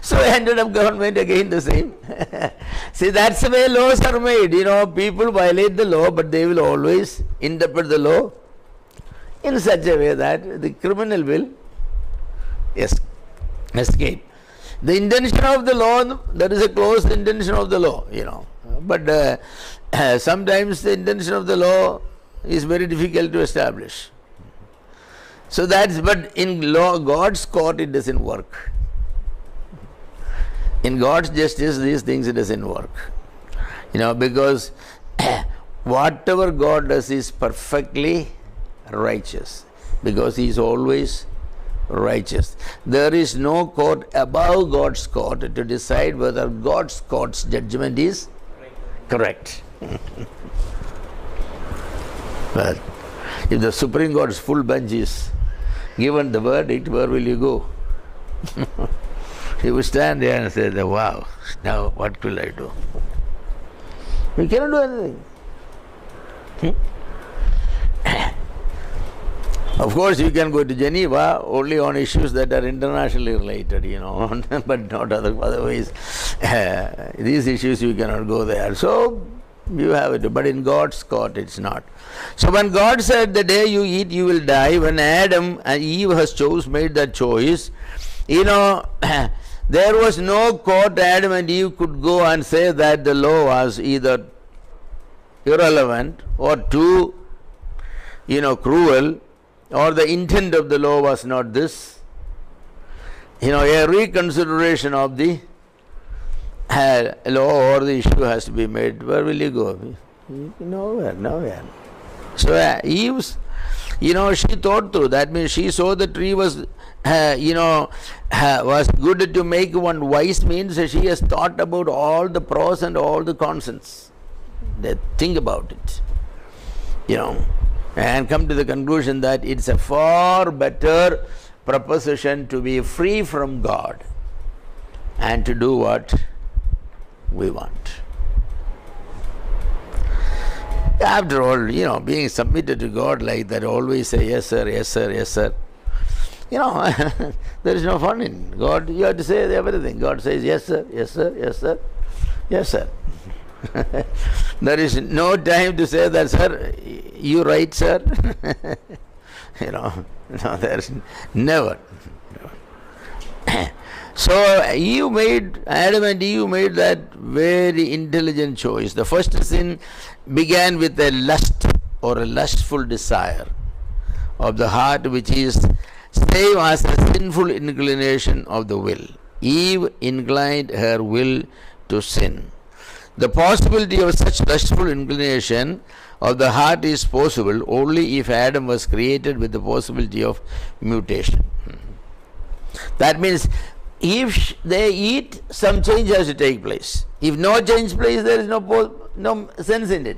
So ended up government again the same. See, that's the way laws are made. People violate the law, but they will always interpret the law in such a way that the criminal will escape. The intention of the law, there is a close intention of the law, But sometimes the intention of the law is very difficult to establish. So but in law, God's court, it doesn't work. In God's justice, these things, it doesn't work. Because whatever God does is perfectly righteous. Because He is always righteous. There is no court above God's court to decide whether God's court's judgment is correct. But if the Supreme Court's full bench is given the verdict, where will you go? You will stand there and say, wow, now what will I do? We cannot do anything. Of course, you can go to Geneva only on issues that are internationally related, but not otherwise. These issues you cannot go there. So, you have it. But in God's court, it's not. So, when God said, the day you eat, you will die, when Adam and Eve made that choice, there was no court Adam and Eve could go and say that the law was either irrelevant or too, cruel, or the intent of the law was not this. A reconsideration of the law or the issue has to be made. Where will you go? Nowhere. So Eve, she thought through. That means she saw the tree was, was good to make one wise, means she has thought about all the pros and all the cons. They think about it, and come to the conclusion that it's a far better proposition to be free from God and to do what we want. After all, being submitted to God like that, always say yes sir, yes sir, yes sir. There is no fun in God. You have to say everything. God says yes sir, yes sir, yes sir, yes sir. There is no time to say that, sir, you right, sir. No, there is never. So Adam and Eve made that very intelligent choice. The first sin began with a lust or a lustful desire of the heart, which is same as a sinful inclination of the will. Eve inclined her will to sin. The possibility of such lustful inclination of the heart is possible only if Adam was created with the possibility of mutation. That means if they eat, some change has to take place. If no change place, there is no sense in it.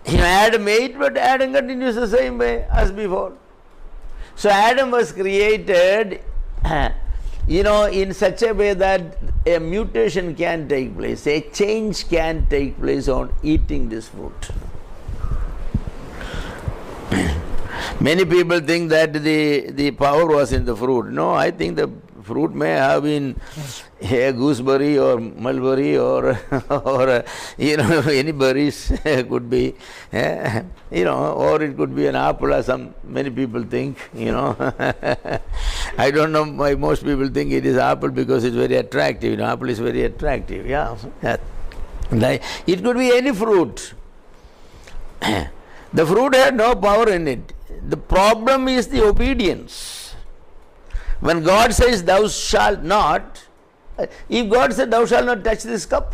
Adam ate, but Adam continues the same way as before. So Adam was created in such a way that a mutation can take place, a change can take place on eating this fruit. Many people think that the power was in the fruit. No, I think the fruit may have been a gooseberry or mulberry or any berries could be, or it could be an apple, as many people think, I don't know why most people think it is apple, because it's very attractive. Apple is very attractive, It could be any fruit. The fruit had no power in it. The problem is the obedience. When God says, thou shalt not, if God said, thou shalt not touch this cup,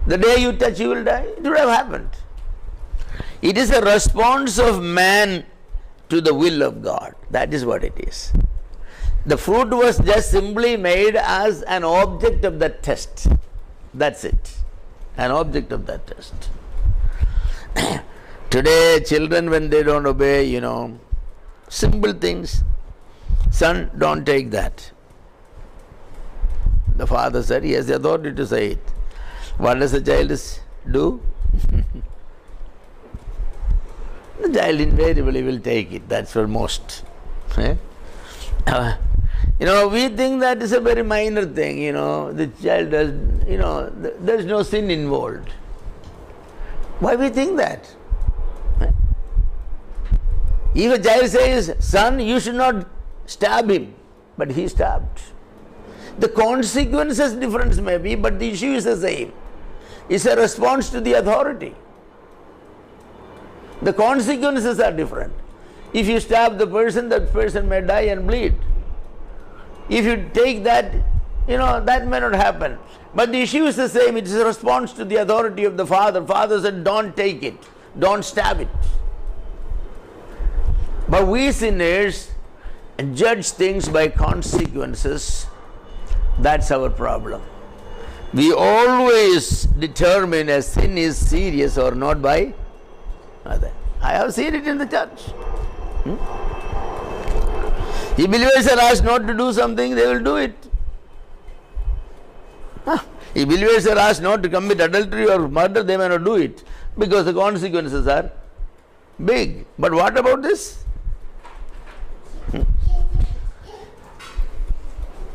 the day you touch, you will die, it would have happened. It is a response of man to the will of God. That is what it is. The fruit was just simply made as an object of that test. That's it. An object of that test. Today, children, when they don't obey, simple things, son, don't take that. The father said, he has the authority to say it. What does the child do? The child invariably will take it. That's for most. We think that is a very minor thing, the child does, there's no sin involved. Why we think that? If a child says, son, you should not stab him, but he stabbed. The consequences difference may be, but the issue is the same. It's a response to the authority. The consequences are different. If you stab the person may die and bleed. If you take that, that may not happen. But the issue is the same. It is a response to the authority of the father. Father said, don't take it. Don't stab it. But we sinners judge things by consequences. That's our problem. We always determine a sin is serious or not by other. I have seen it in the church. If believers are asked not to do something, they will do it. If believers are asked not to commit adultery or murder, they may not do it because the consequences are big. But what about this?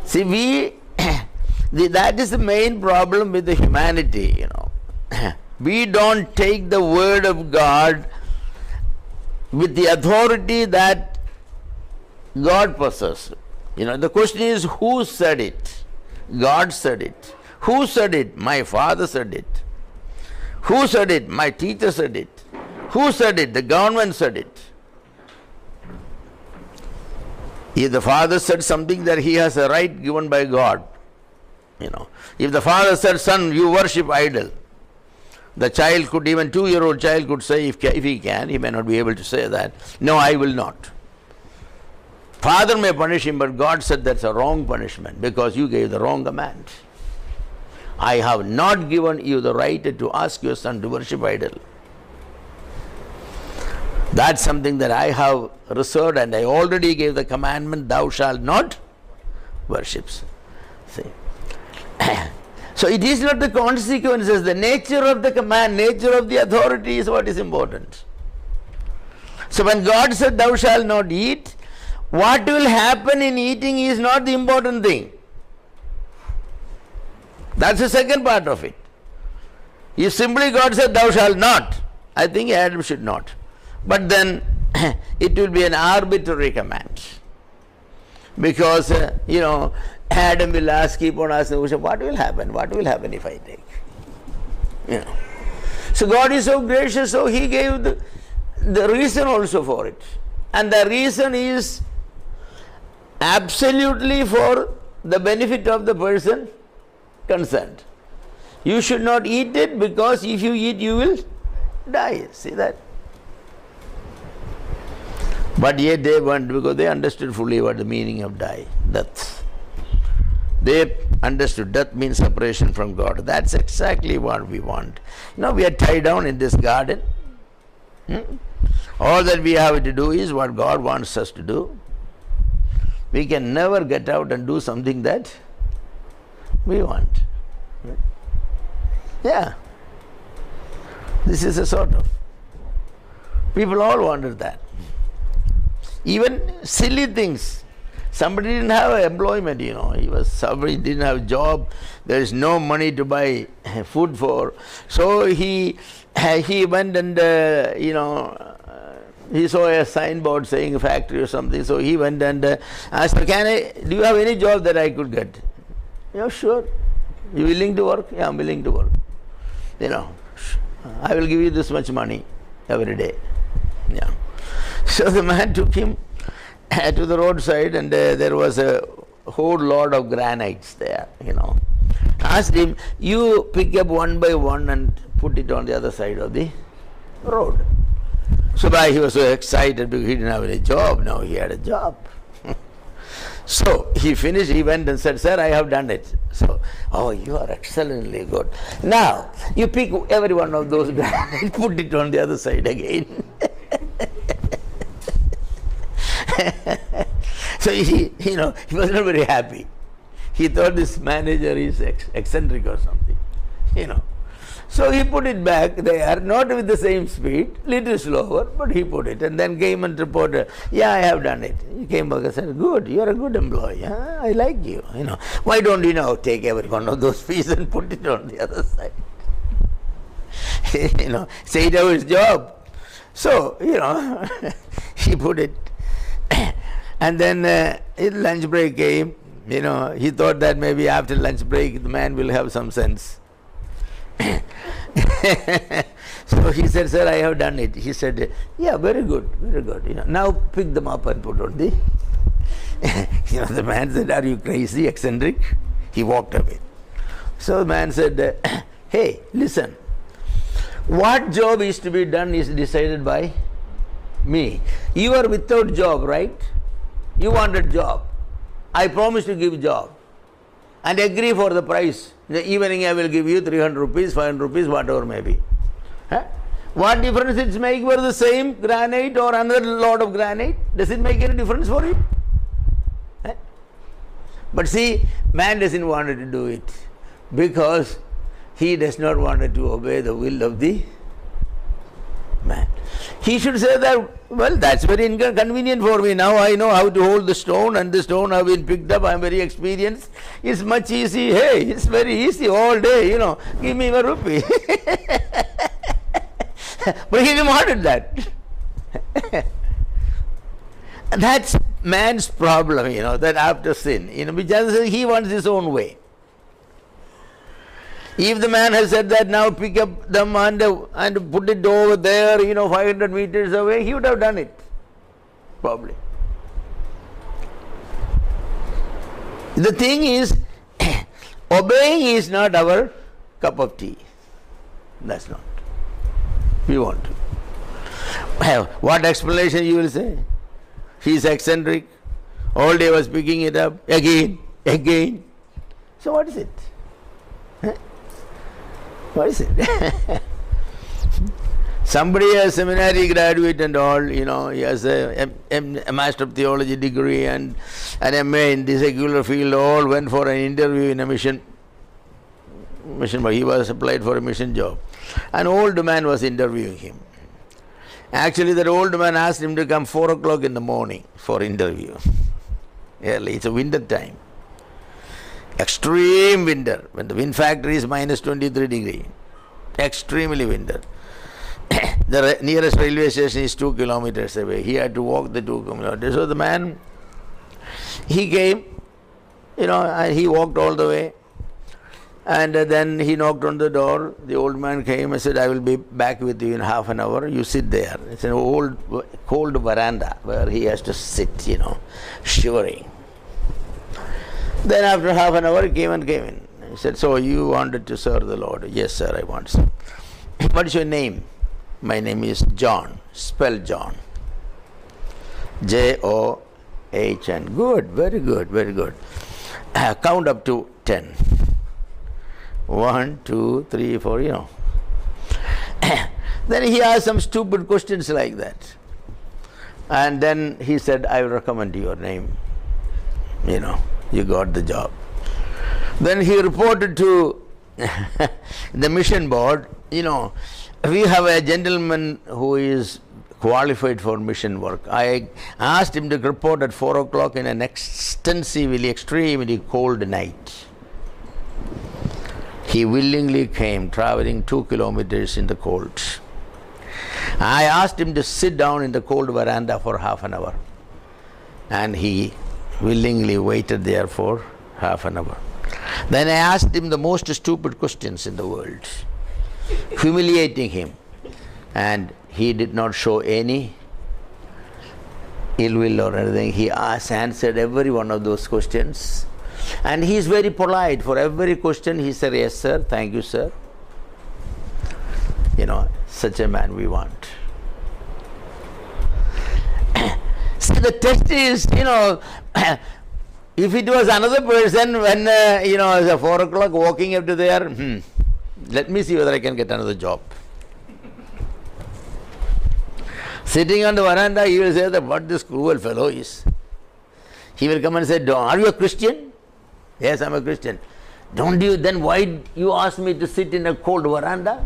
See, that is the main problem with the humanity, We don't take the word of God with the authority that God possesses. The question is, who said it? God said it. Who said it? My father said it. Who said it? My teacher said it. Who said it? The government said it. If the father said something, that he has a right given by God. If the father said, son, you worship idol, the child could, even 2-year-old child could say, if he can, he may not be able to say that, no, I will not. Father may punish him, but God said that's a wrong punishment because you gave the wrong command. I have not given you the right to ask your son to worship idol. That's something that I have reserved, and I already gave the commandment, thou shalt not worship. See. So it is not the consequences, the nature of the command, nature of the authority is what is important. So when God said, thou shalt not eat, what will happen in eating is not the important thing. That's the second part of it. If simply God said, thou shalt not, I think Adam should not. But then it will be an arbitrary command. Because, Adam will keep on asking, what will happen? What will happen if I take? So God is so gracious, so He gave the reason also for it. And the reason is absolutely for the benefit of the person concerned. You should not eat it because if you eat, you will die. See that? But yet they weren't, because they understood fully what the meaning of death. They understood death means separation from God. That's exactly what we want. We are tied down in this garden. All that we have to do is what God wants us to do. We can never get out and do something that we want. Yeah. This is a sort of. People all wanted that. Even silly things. Somebody didn't have employment, somebody didn't have a job, there is no money to buy food for. So he went and, he saw a signboard saying a factory or something. So he went and asked, do you have any job that I could get? Yeah, sure. You willing to work? Yeah, I'm willing to work. I will give you this much money every day. Yeah. So the man took him to the roadside, and there was a whole lot of granites there, Asked him, you pick up one by one and put it on the other side of the road. So he was so excited because he didn't have any job. Now he had a job. So he finished, he went and said, sir, I have done it. So, you are excellently good. Now, you pick every one of those granites, put it on the other side again. So he was not very happy. He thought this manager is eccentric or something, So he put it back there, not with the same speed, little slower, but he put it and then came and reported, yeah, I have done it. He came back and said, good, you are a good employee. Huh? I like you. Why don't you now take every one of those pieces and put it on the other side? It's 8 hours job. So, he put it. And then lunch break came. He thought that maybe after lunch break the man will have some sense. So he said, sir, I have done it. He said, yeah, very good, very good. Now pick them up and put on the. The man said, are you crazy, eccentric? He walked away. So the man said, hey, listen, what job is to be done is decided by me. You are without job, right? You wanted job. I promise to give job and agree for the price. In the evening I will give you 300 rupees, 500 rupees, whatever may be. Huh? What difference it make for the same granite or another lot of granite? Does it make any difference for you? Huh? But see, man doesn't want to do it because he does not want to obey the will of the man. He should say that, well, that's very inconvenient for me. Now I know how to hold the stone and the stone have been picked up. I am very experienced. It's much easy. Hey, it's very easy all day, Give me a rupee. But he didn't want that. That's man's problem, that after sin, because he wants his own way. If the man has said that now pick up them and put it over there, 500 meters away, he would have done it. Probably. The thing is, obeying is not our cup of tea. That's not. We want to. What explanation you will say? He is eccentric. All day was picking it up. Again. So what is it? What is it? Somebody, a seminary graduate and all, he has a Master of Theology degree and an MA in the secular field, all went for an interview in a mission. He was applied for a mission job. An old man was interviewing him. Actually, that old man asked him to come 4 o'clock in the morning for interview. Early, it's a winter time. Extreme winter, when the wind factor is minus 23 degree. Extremely winter. The nearest railway station is 2 kilometers away. He had to walk the 2 kilometers. So the man, he came, and he walked all the way. And then he knocked on the door. The old man came and said, I will be back with you in half an hour. You sit there. It's an old, cold veranda where he has to sit, shivering. Then after half an hour, he came in. He said, so you wanted to serve the Lord? Yes, sir, I want to. What is your name? My name is John. Spell John. John. Good, very good, very good. Count up to 10. 1, 2, 3, 4, Then he asked some stupid questions like that. And then he said, I will recommend your name. You got the job. Then he reported to the mission board, we have a gentleman who is qualified for mission work. I asked him to report at 4 o'clock in an extremely cold night. He willingly came, traveling 2 kilometers in the cold. I asked him to sit down in the cold veranda for half an hour. And he willingly waited there for half an hour. Then I asked him the most stupid questions in the world, humiliating him. And he did not show any ill will or anything. He answered every one of those questions. And he is very polite. For every question he said, yes sir, thank you sir. Such a man we want. See, the test is, if it was another person when, at 4 o'clock walking up to there, let me see whether I can get another job. Sitting on the veranda, he will say that what this cruel fellow is. He will come and say, are you a Christian? Yes, I am a Christian. Don't you, then why you ask me to sit in a cold veranda?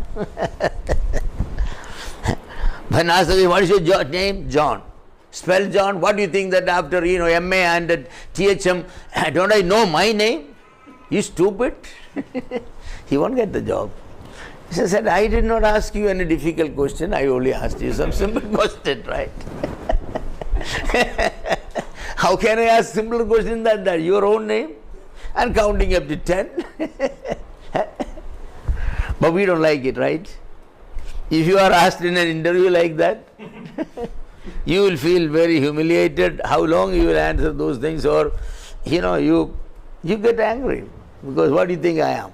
When asked me, what is your name? John. Spell John. What do you think that after, MA and THM, don't I know my name? You stupid. He won't get the job. He said, I did not ask you any difficult question. I only asked you some simple question, right? How can I ask simpler question than that? Your own name? And counting up to 10. But we don't like it, right? If you are asked in an interview like that, you will feel very humiliated. How long you will answer those things, or you get angry, because what do you think I am?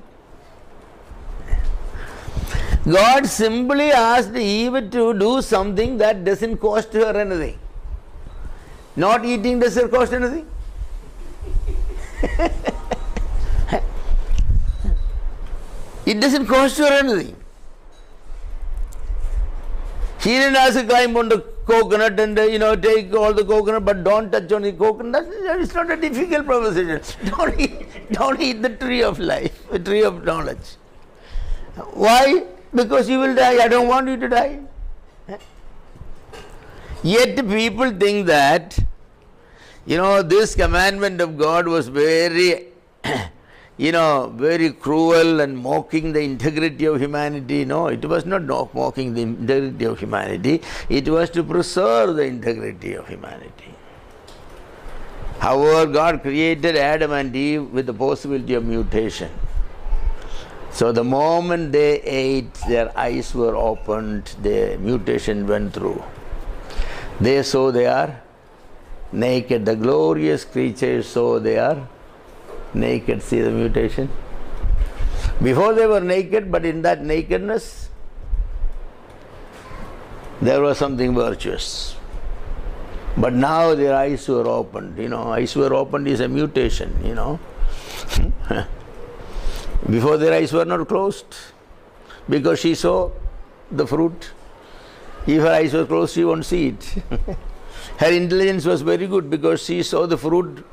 God simply asked Eve to do something that doesn't cost her anything. Not eating doesn't cost anything. It doesn't cost her anything. He didn't ask to climb on the coconut and take all the coconut, but don't touch on the coconut. It's not a difficult proposition. Don't eat the tree of life, the tree of knowledge. Why? Because you will die. I don't want you to die. Yet people think that this commandment of God was very very cruel and mocking the integrity of humanity. No, it was not mocking the integrity of humanity. It was to preserve the integrity of humanity. However, God created Adam and Eve with the possibility of mutation. So the moment they ate, their eyes were opened, the mutation went through. They saw they are naked. The glorious creatures saw they are naked. See the mutation? Before they were naked, but in that nakedness, there was something virtuous. But now their eyes were opened. Eyes were opened is a mutation, Before their eyes were not closed, because she saw the fruit. If her eyes were closed, she won't see it. Her intelligence was very good because she saw the fruit,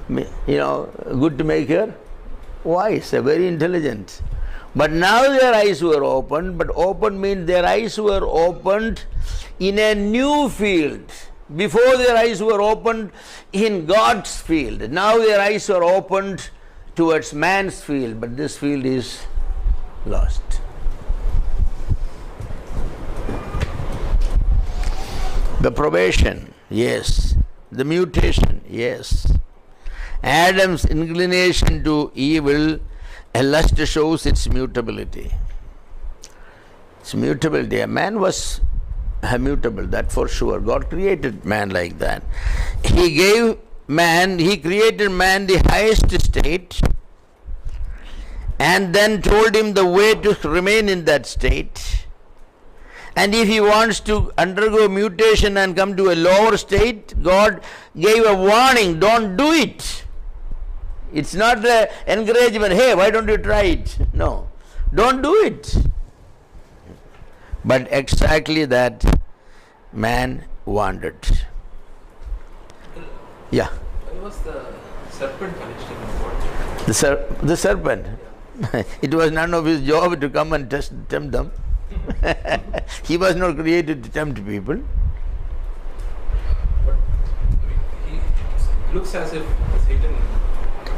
good to make her wise, very intelligent. But now their eyes were opened, but open means their eyes were opened in a new field. Before their eyes were opened in God's field. Now their eyes are opened towards man's field, but this field is lost. The probation, yes. The mutation, yes. Adam's inclination to evil, a lust shows its mutability. Its mutability. A man was mutable, that for sure. God created man like that. He created man the highest state, and then told him the way to remain in that state. And if he wants to undergo mutation and come to a lower state, God gave a warning, don't do it. It's not an encouragement, hey, why don't you try it? No, don't do it. But exactly that man wanted. Yeah. Why was the serpent punished in what? The serpent. It was none of his job to come and tempt them. He was not created to tempt people. But he looks as if Satan.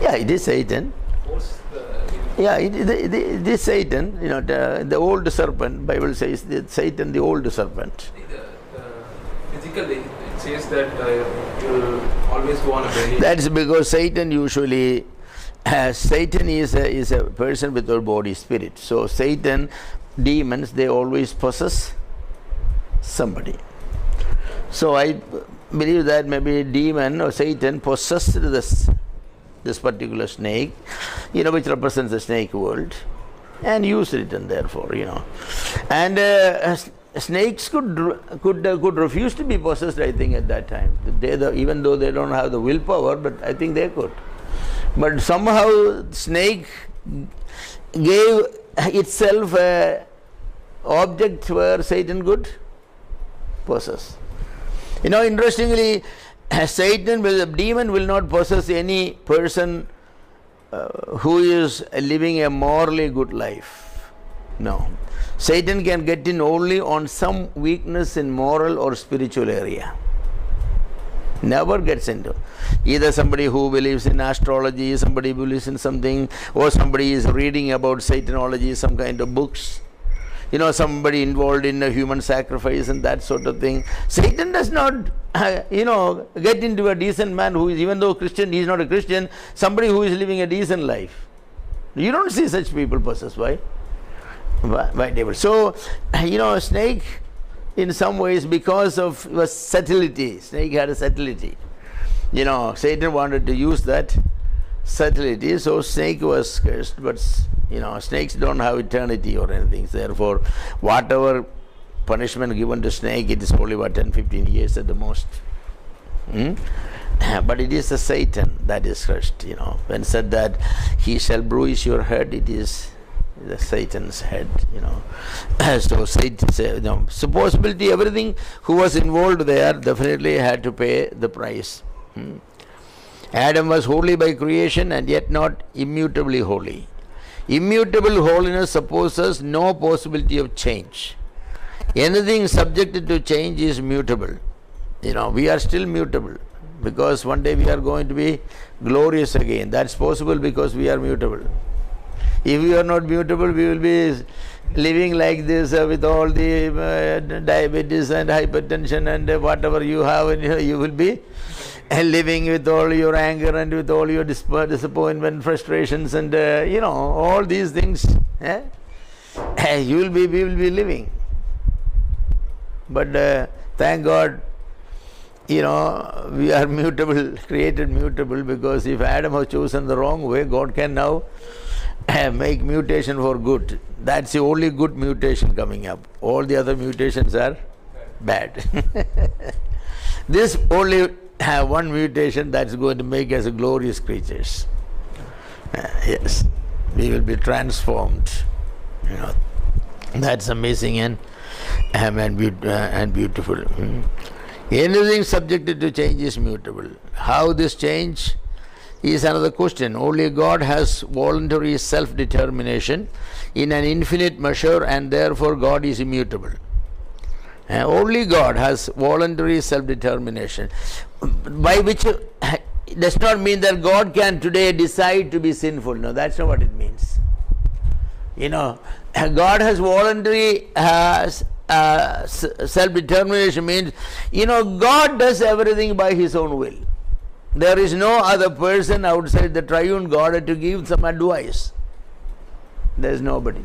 Yeah, it is Satan. Yeah, it is Satan. The old serpent. Bible says that Satan, the old serpent. Physically, it says that you will always go on a journey. That's because Satan usually. Satan is a person without body, spirit. So Satan, demons, they always possess somebody. So I believe that maybe a demon or Satan possessed this particular snake, which represents the snake world, and used it, and therefore, and snakes could refuse to be possessed. I think at that time, even though they don't have the willpower, but I think they could. But somehow snake gave itself a object where Satan could possess. Interestingly, Satan, the demon will not possess any person who is living a morally good life. No. Satan can get in only on some weakness in moral or spiritual area. Never gets into. Either somebody who believes in astrology, somebody believes in something, or somebody is reading about Satanology, some kind of books. Somebody involved in a human sacrifice and that sort of thing. Satan does not, get into a decent man who is, even though Christian, he is not a Christian, somebody who is living a decent life. You don't see such people possessed. Why? By devil. So, snake, in some ways, because of subtlety, snake had a subtlety. Satan wanted to use that subtlety, so snake was cursed, but snakes don't have eternity or anything. Therefore, whatever punishment given to snake, it is only about 10-15 years at the most. But it is the Satan that is crushed. When said that he shall bruise your head, it is the Satan's head. So Satan, supposability, everything who was involved there definitely had to pay the price. Adam was holy by creation and yet not immutably holy. Immutable holiness supposes no possibility of change. Anything subjected to change is mutable. We are still mutable because one day we are going to be glorious again. That's possible because we are mutable. If we are not mutable, we will be living like this with all the diabetes and hypertension and whatever you have, and you will be living with all your anger and with all your disappointment, frustrations, and all these things. We will be living. But thank God, we are mutable, created mutable, because if Adam has chosen the wrong way, God can now make mutation for good. That's the only good mutation coming up. All the other mutations are bad. This only one mutation that's going to make us glorious creatures. Yes, we will be transformed. That's amazing and beautiful. Anything subjected to change is mutable. How this change is another question. Only God has voluntary self-determination in an infinite measure, and therefore God is immutable. Only God has voluntary self-determination, by which does not mean that God can today decide to be sinful. No, that's not what it means. God has voluntary self-determination means, God does everything by His own will. There is no other person outside the triune God to give some advice. There is nobody.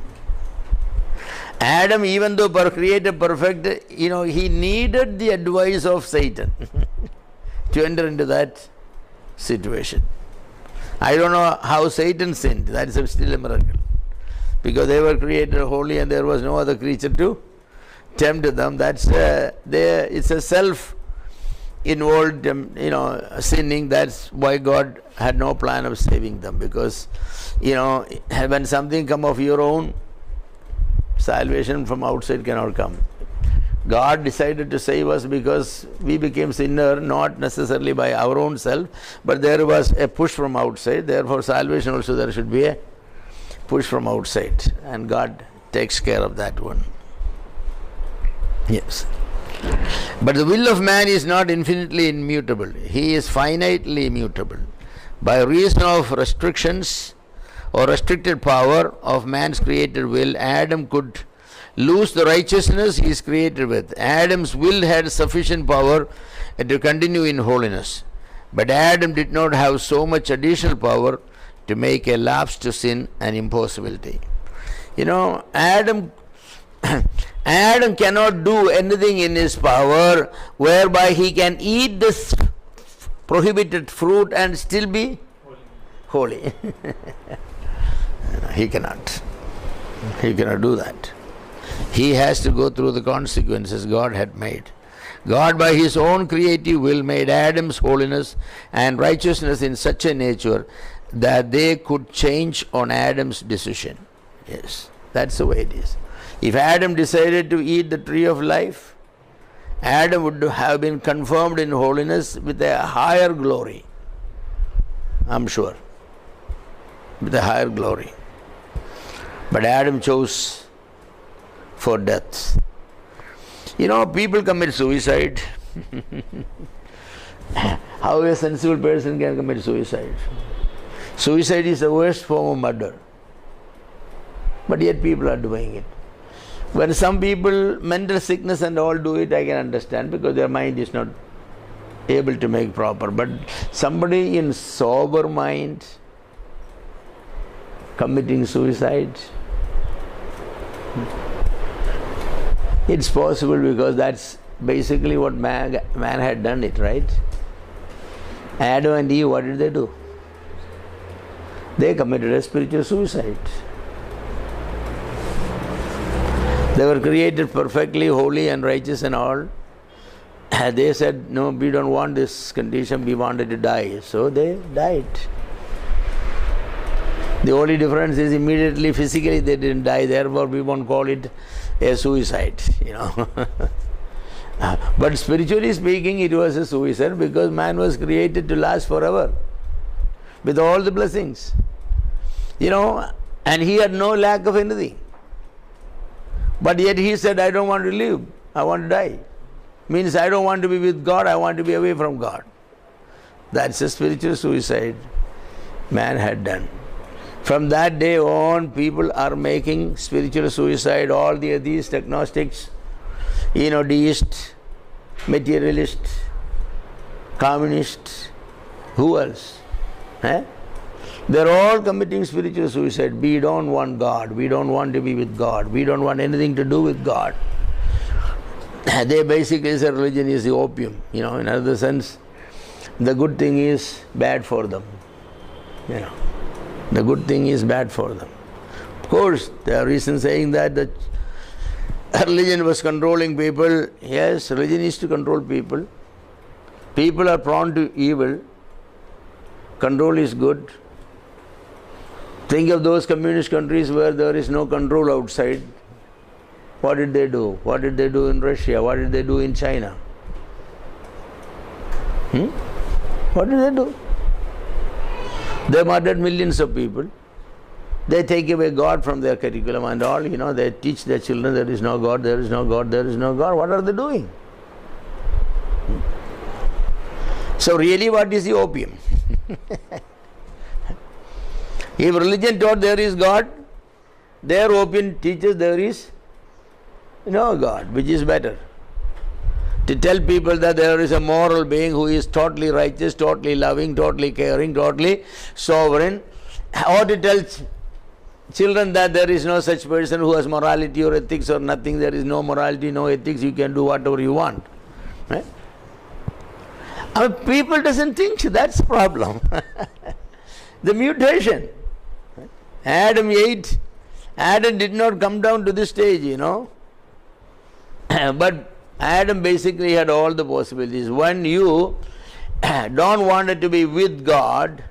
Adam, even though created perfect, he needed the advice of Satan to enter into that situation. I don't know how Satan sinned. That is still a miracle. Because they were created holy and there was no other creature to tempt them. It's a self-involved, sinning. That's why God had no plan of saving them. Because, when something come of your own, salvation from outside cannot come. God decided to save us because we became sinner, not necessarily by our own self, but there was a push from outside. Therefore, salvation also there should be a push from outside, and God takes care of that one. Yes. But the will of man is not infinitely immutable. He is finitely immutable. By reason of restrictions or restricted power of man's created will, Adam could lose the righteousness he is created with. Adam's will had sufficient power to continue in holiness. But Adam did not have so much additional power to make a lapse to sin an impossibility. Adam cannot do anything in his power whereby he can eat this prohibited fruit and still be holy. He cannot. He cannot do that. He has to go through the consequences God had made. God, by His own creative will, made Adam's holiness and righteousness in such a nature that they could change on Adam's decision. Yes, that's the way it is. If Adam decided to eat the tree of life, Adam would have been confirmed in holiness with a higher glory. I'm sure. with a higher glory. But Adam chose for death. People commit suicide. How a sensible person can commit suicide? Suicide is the worst form of murder. But yet people are doing it. When some people, mental sickness and all do it, I can understand because their mind is not able to make proper. But somebody in sober mind committing suicide, it's possible because that's basically what man had done it, right? Adam and Eve, what did they do? They committed a spiritual suicide. They were created perfectly holy and righteous and all. They said, no, we don't want this condition, we wanted to die. So they died. The only difference is immediately physically they didn't die, therefore we won't call it a suicide, But spiritually speaking, it was a suicide because man was created to last forever with all the blessings. And he had no lack of anything. But yet he said, I don't want to live, I want to die. Means I don't want to be with God, I want to be away from God. That's a spiritual suicide man had done. From that day on, people are making spiritual suicide. All the atheists, agnostics, deists, materialists, communists, who else? They're all committing spiritual suicide. We don't want God. We don't want to be with God. We don't want anything to do with God. They basically say religion is the opium. In another sense, the good thing is bad for them. The good thing is bad for them. Of course, there are reasons saying that the religion was controlling people. Yes, religion is to control people. People are prone to evil. Control is good. Think of those communist countries where there is no control outside. What did they do? What did they do in Russia? What did they do in China? What did they do? They murdered millions of people. They take away God from their curriculum and all. They teach their children there is no God, there is no God, there is no God. What are they doing? So really, what is the opium? If religion taught there is God, their opium teaches there is no God, which is better. To tell people that there is a moral being who is totally righteous, totally loving, totally caring, totally sovereign, or to tell children that there is no such person who has morality or ethics or nothing, there is no morality, no ethics, you can do whatever you want. Right? People doesn't think that's the problem. The mutation. Adam ate. Adam did not come down to this stage, But Adam basically had all the possibilities. When you don't want it to be with God,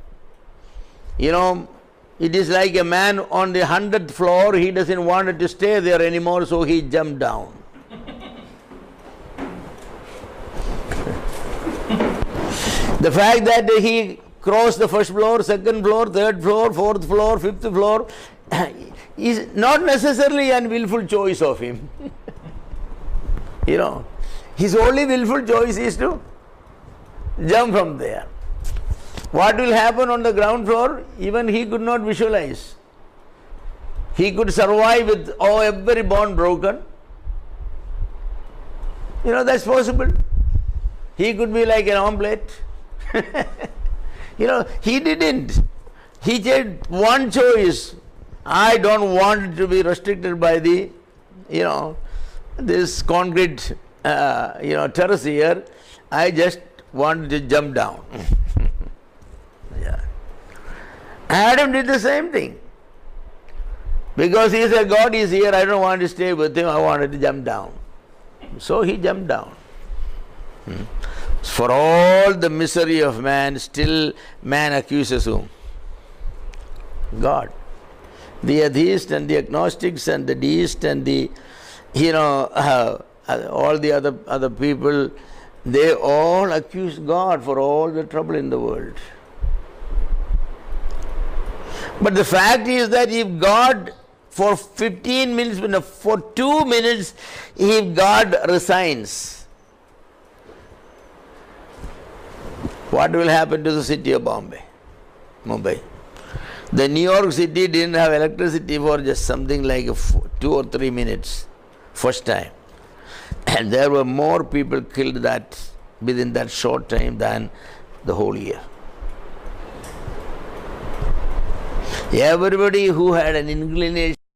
it is like a man on the 100th floor, he doesn't want it to stay there anymore, so he jumped down. The fact that he crossed the first floor, second floor, third floor, fourth floor, fifth floor is not necessarily a willful choice of him. His only willful choice is to jump from there. What will happen on the ground floor, even he could not visualize. He could survive with every bone broken. That's possible. He could be like an omelette. He didn't. He said one choice. I don't want to be restricted by the, this concrete, terrace here. I just want to jump down. Yeah. Adam did the same thing. Because he said, God is here, I don't want to stay with him, I wanted to jump down. So he jumped down. For all the misery of man, still man accuses whom? God. The atheists and the agnostics and the deists and the, all the other people, they all accuse God for all the trouble in the world. But the fact is that if God, for 15 minutes, no, for 2 minutes, if God resigns, what will happen to the city of Mumbai? The New York City didn't have electricity for just something like 2 or 3 minutes, first time. And there were more people killed within that short time than the whole year. Everybody who had an inclination